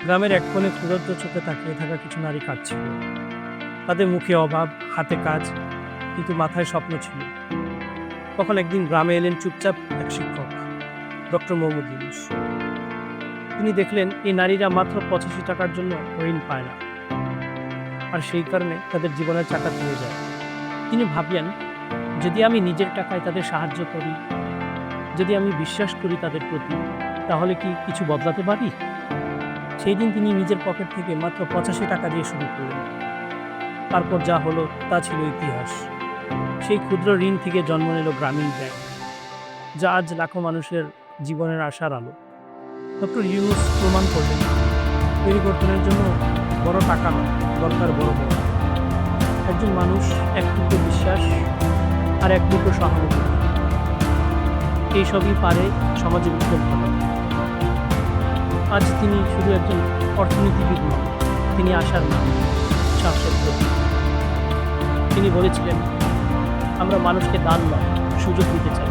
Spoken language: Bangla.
গ্রামের এক কোণে ক্ষুধার্ত চোখে তাকিয়ে থাকা কিছু নারী কাঁদছিল। তাদের মুখে অভাব, হাতে কাজ, কিন্তু মাথায় স্বপ্ন ছিল। তখন একদিন গ্রামে এলেন চুপচাপ এক শিক্ষক, ডক্টর মোহাম্মদ ইউনুস। তিনি দেখলেন এই নারীরা মাত্র 85 টাকার জন্য ঋণ পায় না, আর সেই কারণে তাদের জীবনের চাকা থেমে যায়। তিনি ভাবলেন, যদি আমি নিজের টাকায় তাদের সাহায্য করি, যদি আমি বিশ্বাস করি তাদের প্রতি, তাহলে কি কিছু বদলাতে পারি? সেই দিন তিনি নিজের পকেট থেকে মাত্র 85 টাকা দিয়ে শুরু করলেন। তারপর যা হলো তা ছিল ইতিহাস। সেই ক্ষুদ্র ঋণ থেকে জন্ম নিল গ্রামীণ ব্যাংক, যা আজ লাখো মানুষের জীবনের আশার আলো। ডক্টর ইউনূস প্রমাণ করলেন, পরিবর্তনের জন্য বড় টাকা নয়, দরকার বড় বড় একজন মানুষ, এক টুকরো বিশ্বাস আর এক টুকরো সহানুভূতি। এইসবই পারে সমাজে উত্তম ঘটাতে। আজ তিনি শুধু একজন অর্থনীতিবিদ নন, তিনি আশার মানুষ, সাহসের প্রতীক। তিনি বলেছিলেন, আমরা মানুষকে দান নয়, সুযোগ দিতে চাই।